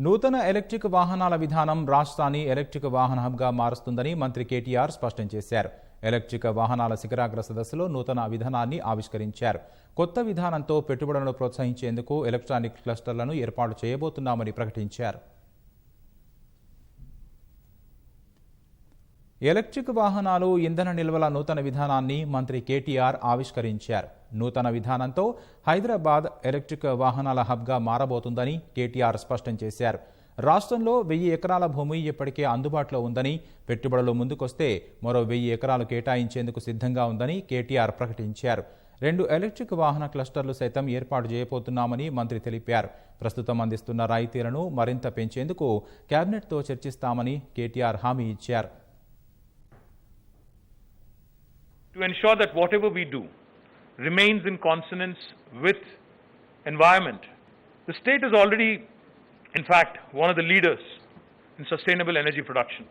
నూతన ఎలక్ట్రిక్ వాహనాల విధానం రాష్ట్రాన్ని ఎలక్ట్రిక్ వాహన హబ్గా మారుస్తుందని మంత్రి కేటీఆర్ స్పష్టం చేశారు. ఎలక్ట్రిక్ వాహనాల శిఖరాగ్ర సదస్సులో నూతన విధానాన్ని ఆవిష్కరించారు. కొత్త విధానంతో పెట్టుబడులను ప్రోత్సహించేందుకు ఎలక్ట్రానిక్ క్లస్టర్లను ఏర్పాటు చేయబోతున్నామని ప్రకటించారు. ఎలక్ట్రిక్ వాహనాలు ఇంధన నిల్వల నూతన విధానాన్ని మంత్రి కేటీఆర్ ఆవిష్కరించారు. నూతన విధానంతో హైదరాబాద్ ఎలక్ట్రిక్ వాహనాల హబ్గా మారబోతుందని కేటీఆర్ స్పష్టం చేశారు. రాష్ట్రంలో 1000 ఎకరాల భూమి ఇప్పటికే అందుబాటులో ఉందని, పెట్టుబడులు ముందుకొస్తే మరో 1000 ఎకరాలు కేటాయించేందుకు సిద్ధంగా ఉందని కేటీఆర్ ప్రకటించారు. 2 ఎలక్ట్రిక్ వాహన క్లస్టర్లు సైతం ఏర్పాటు చేయబోతున్నామని మంత్రి తెలిపారు. ప్రస్తుతం అందిస్తున్న రాయితీలను మరింత పెంచేందుకు కేబినెట్తో చర్చిస్తామని కేటీఆర్ హామీ ఇచ్చారు. To ensure that whatever we do remains in consonance with environment. The state is already, in fact, one of the leaders in sustainable energy production.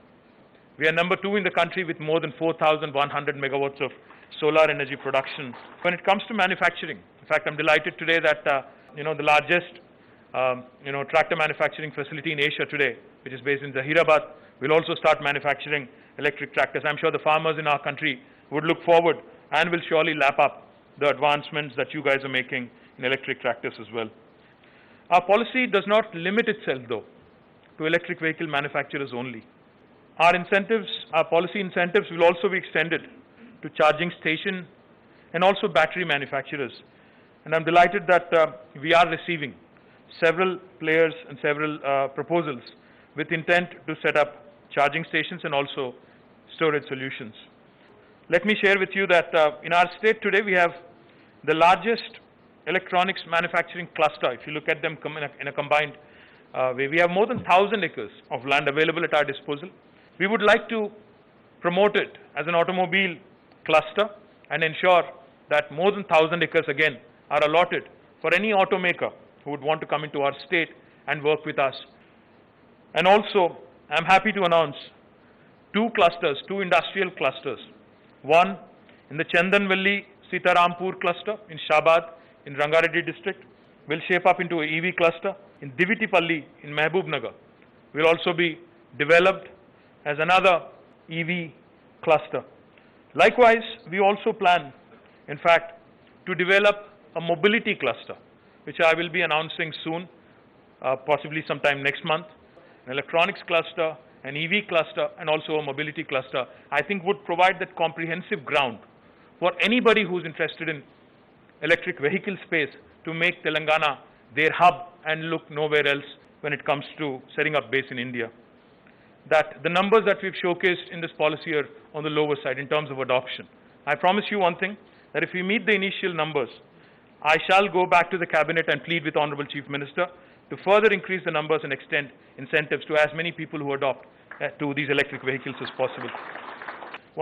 We are number 2 in the country with more than 4,100 megawatts of solar energy production. When it comes to manufacturing, in fact, I'm delighted today that the largest tractor manufacturing facility in Asia today, which is based in Zahirabad, will also start manufacturing electric tractors. I'm sure the farmers in our country would look forward and will surely lap up the advancements that you guys are making in electric tractors as well. Our policy does not limit itself, though, to electric vehicle manufacturers only. Our policy incentives will also be extended to charging station and also battery manufacturers. And I'm delighted that we are receiving several players and several proposals with intent to set up charging stations and also storage solutions. Let me share with you that in our state today we have the largest electronics manufacturing cluster. If you look at them in a combined way, we have more than 1,000 acres of land available at our disposal. We would like to promote it as an automobile cluster and ensure that more than 1,000 acres again are allotted for any automaker who would want to come into our state and work with us. And also, I'm happy to announce 2 industrial clusters. One in the Chandanvalli Sitarampur cluster in Shabad in Rangareddy district will shape up into an EV cluster. In Divitipalli in Mehboob-nagar will also be developed as another EV cluster. Likewise, we also plan, in fact, to develop a mobility cluster, which I will be announcing soon, possibly sometime next month. An electronics cluster, an EV cluster and also a mobility cluster, I think would provide that comprehensive ground for anybody who's interested in electric vehicle space to make Telangana their hub and look nowhere else when it comes to setting up base in India. That the numbers that we've showcased in this policy are on the lower side in terms of adoption. I promise you one thing, that if we meet the initial numbers, I shall go back to the cabinet and plead with Honorable Chief Minister to further increase the numbers and extend incentives to as many people who adopt to these electric vehicles as possible.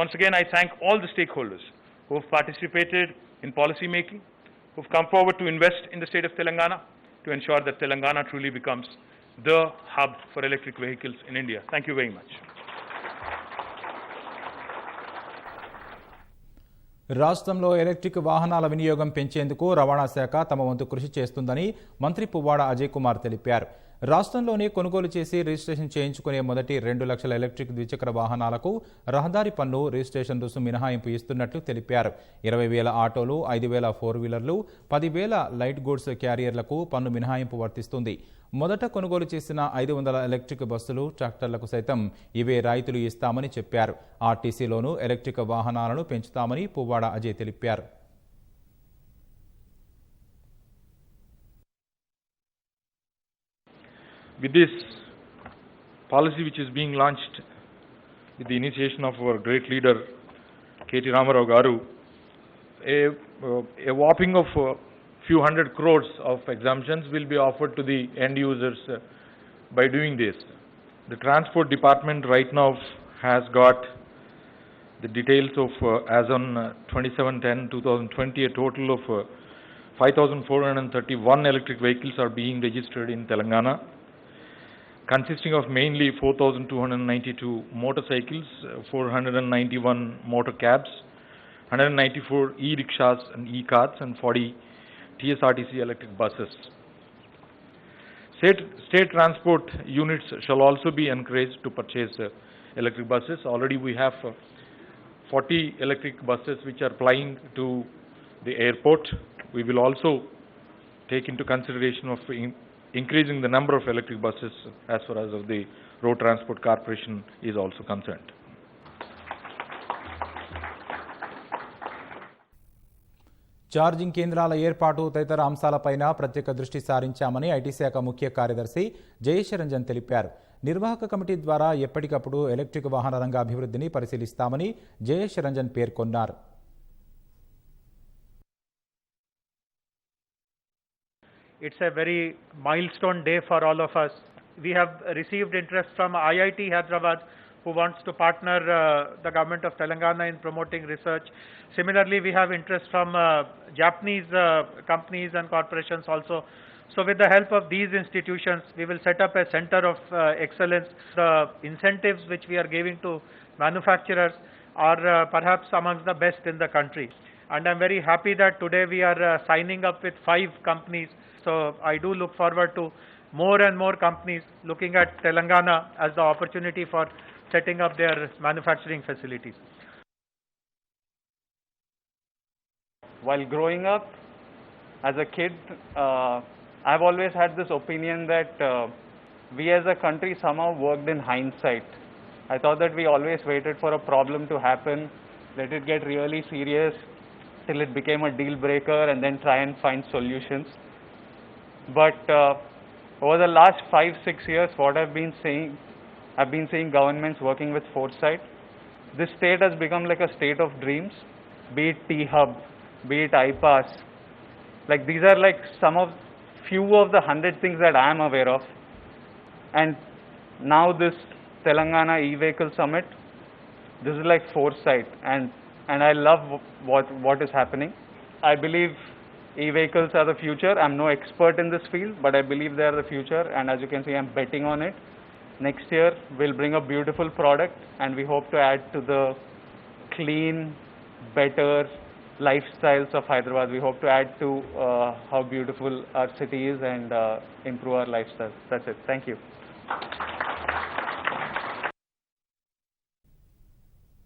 Once again, I thank all the stakeholders who have participated in policy making, who have come forward to invest in the state of Telangana to ensure that Telangana truly becomes the hub for electric vehicles in India. Thank you very much. రాష్ట్రంలో electric వాహనాల వినియోగం పెంచేందుకు రవాణా శాఖ తమ వంతు కృషి చేస్తుందని మంత్రి పువ్వాడ అజయ్ కుమార్ తెలిపారు. రాష్ట్రంలోనే కొనుగోలు చేసి రిజిస్ట్రేషన్ చేయించుకునే మొదటి 2 లక్షల ఎలక్ట్రిక్ ద్విచక్ర వాహనాలకు రహదారి పన్ను రిజిస్ట్రేషన్ రుసుము మినహాయింపు ఇస్తున్నట్లు తెలిపారు. 20,000 ఆటోలు, 5,000 4 వీలర్లు, 10,000 లైట్ గూడ్స్ క్యారియర్లకు పన్ను మినహాయింపు వర్తిస్తుంది. మొదట కొనుగోలు చేసిన 500 ఎలక్ట్రిక్ బస్సులు, ట్రాక్టర్లకు సైతం ఇవే రాయితీలు ఇస్తామని చెప్పారు. ఆర్టీసీలోనూ ఎలక్ట్రిక్ వాహనాలను పెంచుతామని పువ్వాడ అజయ్ తెలిపారు. With this policy which is being launched with the initiation of our great leader K.T. Ramarao Garu, a whopping of few hundred crores of exemptions will be offered to the end users by doing this. The Transport Department right now has got the details of as on 27/10/2020 a total of 5,431 electric vehicles are being registered in Telangana, consisting of mainly 4,292 motorcycles, 491 motor cabs, 194 e-rickshaws and e-carts and 40 TSRTC electric buses. State transport units shall also be encouraged to purchase electric buses. Already we have 40 electric buses which are plying to the airport. We will also take into consideration of increasing the number of electric buses as far as of the Road Transport Corporation is also concerned. Charging కేంద్రాల ఏర్పాటు తదితర అంశాలపైన ప్రత్యేక దృష్టి సారించామని IT శాఖ ముఖ్య కార్యదర్శి జయేష్ రంజన్ తెలిపారు. నిర్వాహక కమిటీ ద్వారా ఎప్పటికప్పుడు ఎలక్ట్రిక్ వాహన రంగ అభివృద్ధిని పరిశీలిస్తామని జయేష్ రంజన్ పేర్కొన్నారు. It's a very milestone day for all of us. We have received interest from IIT Hyderabad, who wants to partner the government of Telangana in promoting research. Similarly, we have interest from Japanese companies and corporations also. So with the help of these institutions, we will set up a center of excellence. The incentives which we are giving to manufacturers are perhaps amongst the best in the country. And I'm very happy that today we are signing up with 5 companies. So I do look forward to more and more companies looking at Telangana as the opportunity for setting up their manufacturing facilities. While growing up as a kid, I've always had this opinion that we as a country somehow worked in hindsight. I thought that we always waited for a problem to happen, let it get really serious till it became a deal breaker and then try and find solutions. But over the last 5-6 years, what I've been seeing governments working with foresight. This state has become like a state of dreams, be it T-Hub, be it iPass. Like these are like some of few of the 100 things that I am aware of. And now this Telangana e-vehicle summit, this is like foresight, and I love what is happening. I believe e-vehicles are the future. I'm no expert in this field, but I believe they are the future, and as you can see, I'm betting on it. Next year, we'll bring a beautiful product, and we hope to add to the clean, better lifestyles of Hyderabad. We hope to add to how beautiful our city is and improve our lifestyles. That's it. Thank you.